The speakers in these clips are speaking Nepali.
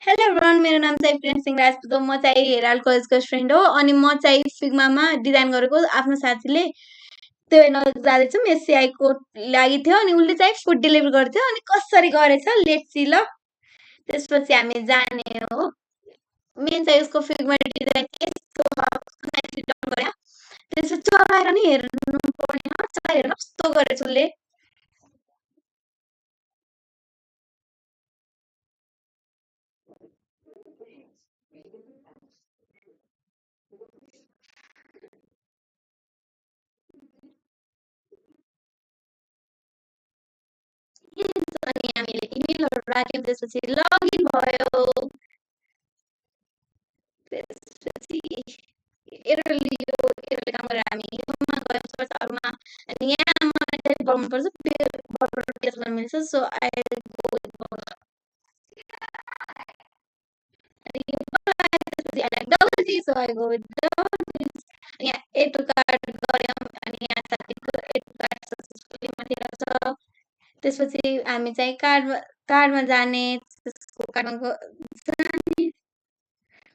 हेलो एभ्रिवान मेरो नाम चाहिँ प्रियम सिंह राजपूत हो। म चाहिँ हेराल कलेजको स्टुडेन्ट हो अनि म चाहिँ फिग्मामा डिजाइन गरेको आफ्नो साथीले त्यो हेर्न जाँदैछौँ। एससिआईको लागि थियो अनि उसले चाहिँ फुड डेलिभरी गर्थ्यो अनि कसरी गरेछ लेट्स सी ल। त्यसपछि हामी जाने हो। मेन चाहिँ उसको फिग्मा डिजाइन यस्तो nicely done गऱ्यो। त्यसपछि चलाएर नि हेर्नु पर्ने हो। चलाएर हेर्नु कस्तो गरेछ उसले। अनि हामीले इमेलहरू राख्यौँ त्यसपछि लगइन भयो। त्यसपछि एरर लियो एररले काम गरेर हामी योमा गयौँ सर्चहरूमा अनि यहाँ मलाई चाहिँ गर्नुपर्छ टेस्ट गर्न मिल्छ सो आई गो अनि त्यसपछि I like double G so I go यहाँ एड टु कार्ड गऱ्यौँ अनि यहाँ साथीको एड टु कार्ड सक्सेसफुली माथिबाट छ। त्यसपछि हामी चाहिँ कार्डमा जाने त्यसको कार्डमा जाने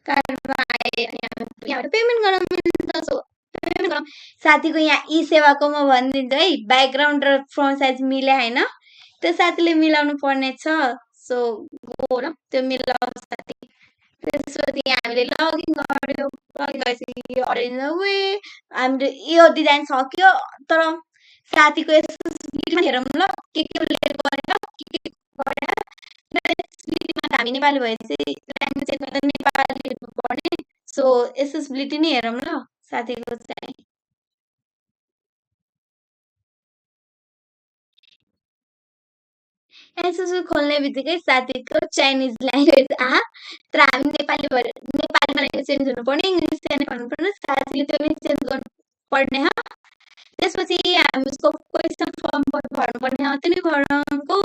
कार्डमा आए अनि हामी यहाँबाट पेमेन्ट गर्न मिल्छ सो पेमेन्ट गरौँ। साथीको यहाँ ई सेवाको म भनिदिन्छु है ब्याकग्राउन्ड र फ्रन्ट साइज मिले होइन त्यो साथीले मिलाउनु पर्ने छ। सो गरौँ त्यो मिलाउँ साथी। त्यसपछि हामीले लगइन गर्यो लगइन गरेपछि अरेन्ज वे हामीले यो डिजाइन सक्यो तर साथीको यसमा हेरौँ ल के उल्लेख गरेर के गरेर हामी नेपाली भएपछि ल्याङ्ग्वेज चेन्ज गर्दा नेपाली हेर्नुपर्ने सो एसेसिबिलिटी नै हेरौँ ल साथीको चाहिँ। एसएससी खोल्ने बित्तिकै साथीको चाइनिज ल्याङ्ग्वेज तर हामी नेपाली भएर नेपालीमा ल्याङ्ग्वेज चेन्ज हुनुपर्ने इङ्ग्लिस चाहिँ भन्नुपर्ने साथीले त्यो पनि चेन्ज गर्नुपर्ने हो। त्यसपछि हामी उसको क्वेसन फर्म भर्नुपर्ने हो त्यो नै भरौँ गो।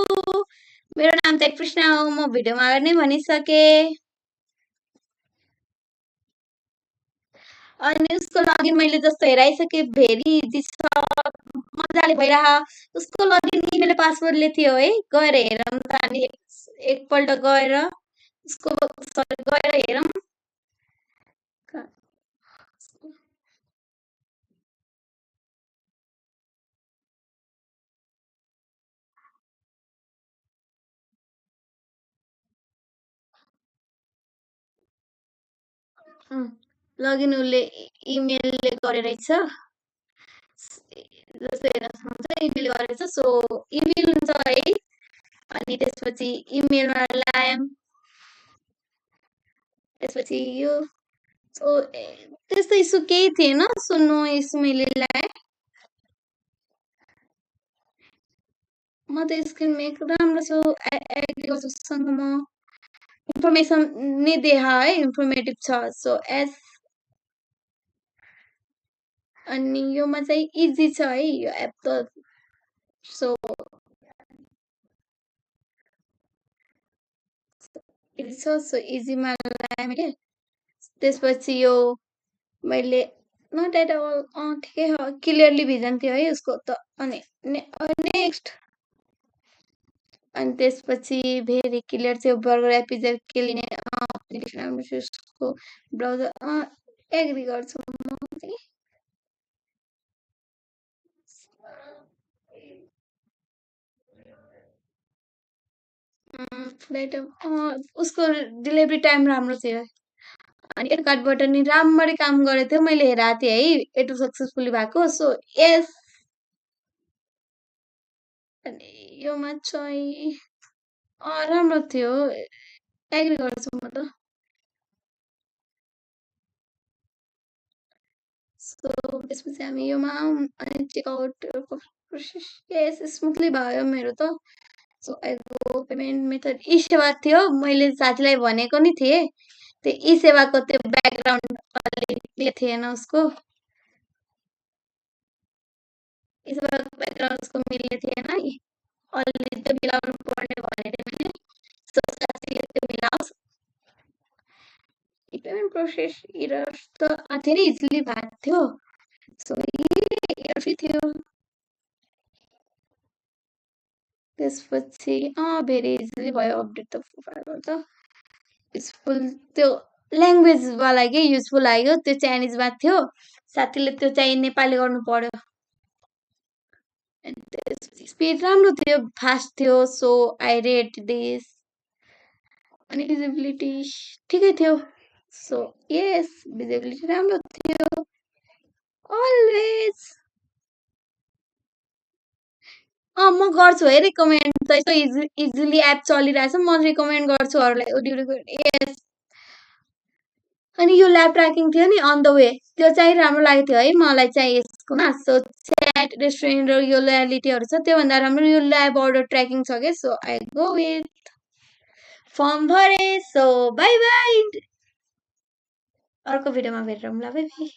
मेरो नाम चाहिँ कृष्ण हो म भिडियोमा अगाडि नै भनिसकेँ। अनि उसको लगइन मैले जस्तो हेराइसकेँ भेरी इजी छ मजाले भइरह उसको लगइन इमेल पासवर्डले थियो है गएर हेरौँ त हामी एकपल्ट गएर उसको गएर हेरौँ। लगइन उसले इमेलले गरे रहेछ जस्तो हेर्न सक्नुहुन्छ इमेल गरेछ सो इमेल हुन्छ है अनि त्यसपछि इमेलमा ल्यायौँ त्यसपछि यो सो त्यस्तो इस्यु केही थिएन सो नो इस्यु मैले ल्याएँ। म त स्क्रिन मेक राम्रो छु एग्रिकल्चरसँग म इन्फर्मेसन नै देखा है इन्फर्मेटिभ छ सो एस अनि योमा चाहिँ इजी छ है यो एप त सो इजी छ सो इजीमा लगाएँ मैले। त्यसपछि यो मैले नट एट अल ठिकै हो क्लियरली भिजन थियो है उसको त अनि नेक्स्ट अनि त्यसपछि भेरी क्लियर थियो बर्गर एपिजेड के लिने उसको ब्राउजर एग्री गर्छु म चाहिँ। फ्लाइट उसको डेलिभरी टाइम राम्रो थियो अनि एड कार्डबाट नि राम्ररी काम गरेको थियो मैले हेरेको थिएँ है एटु सक्सेसफुली भएको सो यस अनि योमा चाहिँ राम्रो थियो एग्री गर्छु म त। सो त्यसपछि हामी योमा अनि चेकआउट प्रोसेस यस स्मुथली भयो मेरो त। So I go payment method eSewa थियो मैले साथीलाई भनेको नि थिएँ त्यो ई सेवाको त्यो ब्याकग्राउन्ड अलि थिएन उसको ई सेवाको ब्याकग्राउन्ड उसको मिल्ने थिएन अलि त्यो मिलाउनु पर्ने भनेको थिएँ मैले सो साथीले त्यो मिलाओस्। पेमेन्ट प्रोसेस इरर त धेरै इजिली भएको थियो सो इरर थियो त्यसपछि भेरी इजिली भयो अपडेट त प्रोफाइलबाट त युजफुल त्यो ल्याङ्ग्वेजवाला के युजफुल लाग्यो त्यो चाइनिजमा थियो साथीले त्यो चाहिँ नेपाली गर्नु पर्यो स्पिड राम्रो थियो फास्ट थियो सो आई रेट दिस अनि भिजिबिलिटी ठिकै थियो सो यस भिजिबिलिटी राम्रो थियो अलवेज म गर्छु है रिकमेन्ड त यस्तो इजिली एप चलिरहेछ म रिकमेन्ड गर्छु अरूलाई ओडिओको यस अनि यो ल्याब ट्र्याकिङ थियो नि अन द वे त्यो चाहिँ राम्रो लागेको थियो है मलाई चाहिँ यसकोमा सो च्याट रेस्टुरेन्ट र यो लोयालिटीहरू छ त्योभन्दा राम्रो यो ल्याब अर्डर ट्र्याकिङ छ क्या so I go with form भरे सो बाई बाई अर्को भिडियोमा भेटौँला बाई बाई